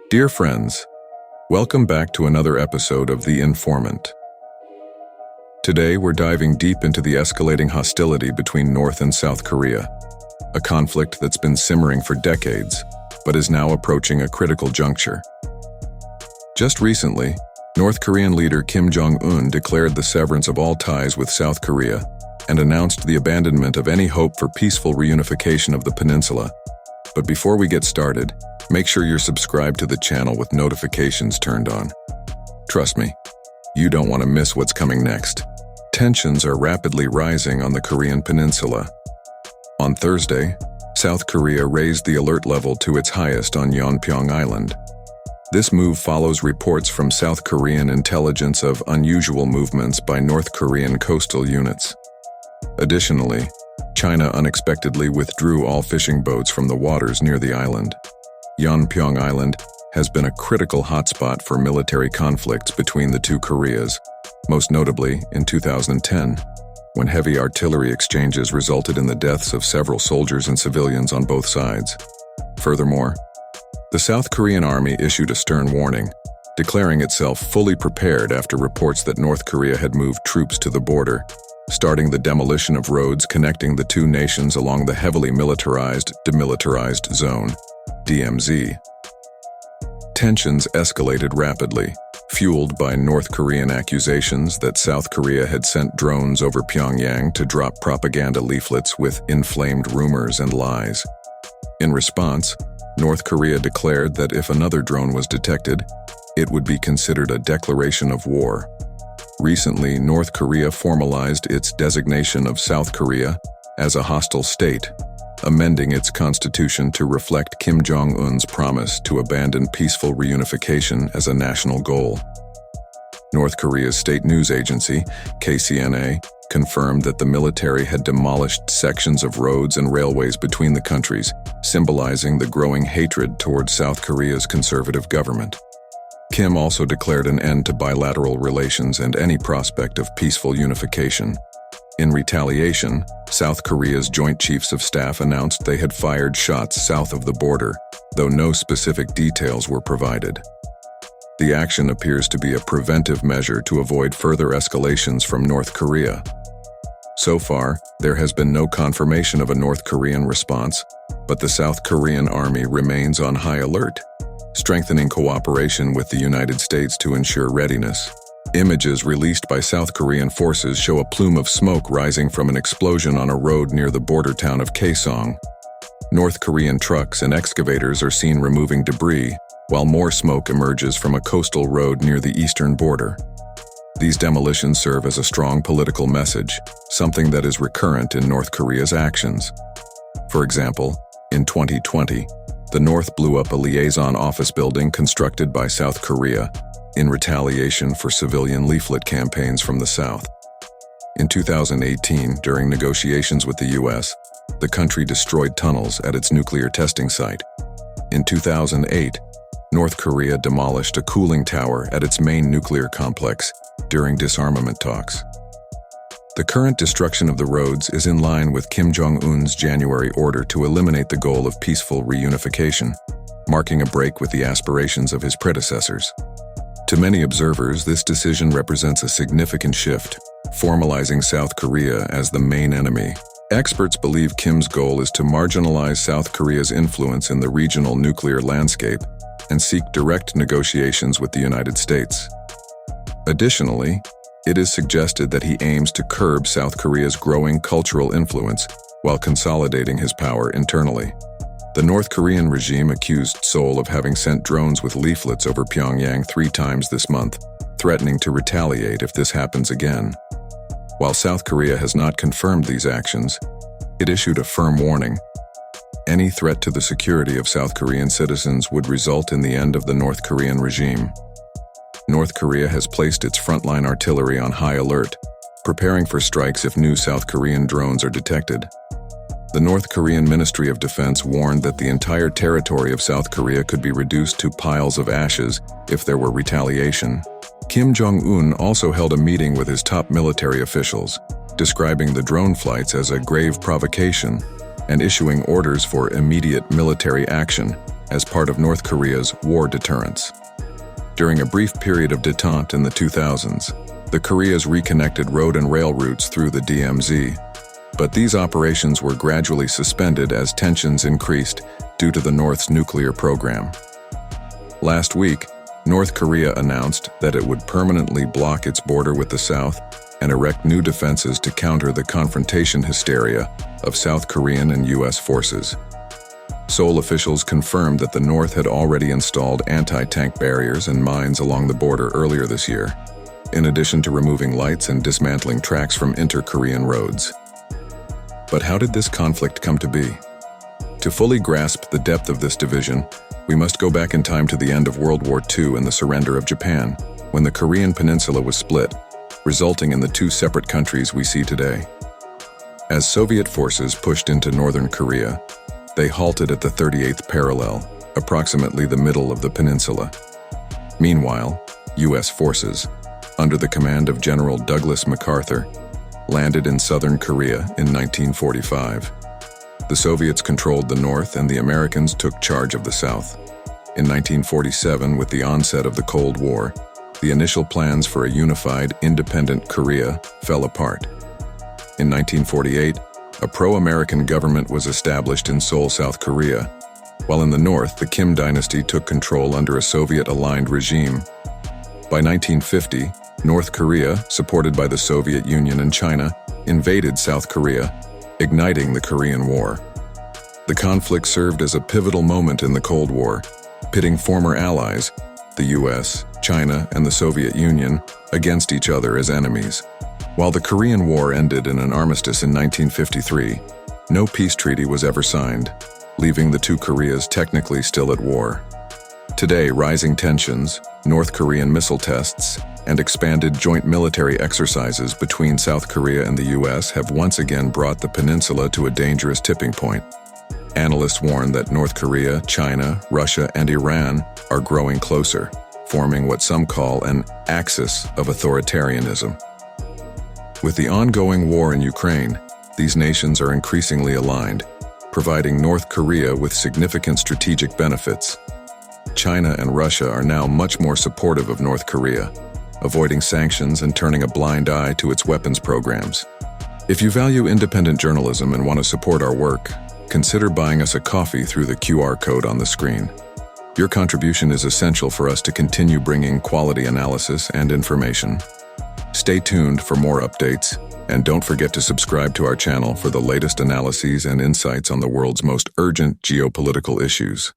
Dear friends, welcome back to another episode of The Informant. Today we're diving deep into the escalating hostility between North and South Korea, a conflict that's been simmering for decades, but is now approaching a critical juncture. Just recently, North Korean leader Jong Un declared the severance of all ties with South Korea and announced the abandonment of any hope for peaceful reunification of the peninsula. But before we get started, make sure you're subscribed to the channel with notifications turned on. Trust me, you don't want to miss what's coming next. Tensions are rapidly rising on the Korean peninsula. On Thursday, South Korea raised the alert level to its highest on Yeonpyeong Island. This move follows reports from South Korean intelligence of unusual movements by North Korean coastal units. Additionally, China unexpectedly withdrew all fishing boats from the waters near the island. Yeonpyeong Island has been a critical hotspot for military conflicts between the two Koreas, most notably in 2010, when heavy artillery exchanges resulted in the deaths of several soldiers and civilians on both sides. Furthermore, the South Korean army issued a stern warning, declaring itself fully prepared after reports that North Korea had moved troops to the border, starting the demolition of roads connecting the two nations along the heavily militarized Demilitarized Zone, DMZ. Tensions escalated rapidly, fueled by North Korean accusations that South Korea had sent drones over Pyongyang to drop propaganda leaflets with inflamed rumors and lies. In response, North Korea declared that if another drone was detected, it would be considered a declaration of war. Recently, North Korea formalized its designation of South Korea as a hostile state, amending its constitution to reflect Jong Un's promise to abandon peaceful reunification as a national goal. North Korea's state news agency, KCNA, confirmed that the military had demolished sections of roads and railways between the countries, symbolizing the growing hatred towards South Korea's conservative government. Kim also declared an end to bilateral relations and any prospect of peaceful unification. In retaliation, South Korea's Joint Chiefs of Staff announced they had fired shots south of the border, though no specific details were provided. The action appears to be a preventive measure to avoid further escalations from North Korea. So far, there has been no confirmation of a North Korean response, but the South Korean army remains on high alert, strengthening cooperation with the United States to ensure readiness. Images released by South Korean forces show a plume of smoke rising from an explosion on a road near the border town of Kaesong. North Korean trucks and excavators are seen removing debris, while more smoke emerges from a coastal road near the eastern border. These demolitions serve as a strong political message, something that is recurrent in North Korea's actions. For example, in 2020, the North blew up a liaison office building constructed by South Korea in retaliation for civilian leaflet campaigns from the South. In 2018, during negotiations with the US, the country destroyed tunnels at its nuclear testing site. In 2008, North Korea demolished a cooling tower at its main nuclear complex during disarmament talks. The current destruction of the roads is in line with Jong Un's January order to eliminate the goal of peaceful reunification, marking a break with the aspirations of his predecessors. To many observers, this decision represents a significant shift, formalizing South Korea as the main enemy. Experts believe Kim's goal is to marginalize South Korea's influence in the regional nuclear landscape and seek direct negotiations with the United States. Additionally, it is suggested that he aims to curb South Korea's growing cultural influence while consolidating his power internally. The North Korean regime accused Seoul of having sent drones with leaflets over Pyongyang 3 times this month, threatening to retaliate if this happens again. While South Korea has not confirmed these actions, it issued a firm warning. Any threat to the security of South Korean citizens would result in the end of the North Korean regime. North Korea has placed its frontline artillery on high alert, preparing for strikes if new South Korean drones are detected. The North Korean Ministry of Defense warned that the entire territory of South Korea could be reduced to piles of ashes if there were retaliation. Jong Un also held a meeting with his top military officials, describing the drone flights as a grave provocation and issuing orders for immediate military action, as part of North Korea's war deterrence. During a brief period of détente in the 2000s, the Koreas reconnected road and rail routes through the DMZ, but these operations were gradually suspended as tensions increased due to the North's nuclear program. Last week, North Korea announced that it would permanently block its border with the South and erect new defenses to counter the confrontation hysteria of South Korean and U.S. forces. Seoul officials confirmed that the North had already installed anti-tank barriers and mines along the border earlier this year, in addition to removing lights and dismantling tracks from inter-Korean roads. But how did this conflict come to be? To fully grasp the depth of this division, we must go back in time to the end of World War II and the surrender of Japan, when the Korean peninsula was split, resulting in the two separate countries we see today. As Soviet forces pushed into northern Korea, they halted at the 38th parallel, approximately the middle of the peninsula. Meanwhile, U.S. forces, under the command of General Douglas MacArthur, landed in southern Korea in 1945. The Soviets controlled the north and the Americans took charge of the south. In 1947, with the onset of the Cold War, the initial plans for a unified, independent Korea fell apart. In 1948, a pro-American government was established in Seoul, South Korea, while in the north, the Kim dynasty took control under a Soviet-aligned regime. By 1950, North Korea, supported by the Soviet Union and China, invaded South Korea, igniting the Korean War. The conflict served as a pivotal moment in the Cold War, pitting former allies, the US, China, and the Soviet Union, against each other as enemies. While the Korean War ended in an armistice in 1953, no peace treaty was ever signed, leaving the two Koreas technically still at war. Today, rising tensions, North Korean missile tests, and expanded joint military exercises between South Korea and the US have once again brought the peninsula to a dangerous tipping point. Analysts warn that North Korea, China, Russia, and Iran are growing closer, forming what some call an axis of authoritarianism. With the ongoing war in Ukraine, these nations are increasingly aligned, providing North Korea with significant strategic benefits. China and Russia are now much more supportive of North Korea, avoiding sanctions and turning a blind eye to its weapons programs. If you value independent journalism and want to support our work, consider buying us a coffee through the QR code on the screen. Your contribution is essential for us to continue bringing quality analysis and information. Stay tuned for more updates, and don't forget to subscribe to our channel for the latest analyses and insights on the world's most urgent geopolitical issues.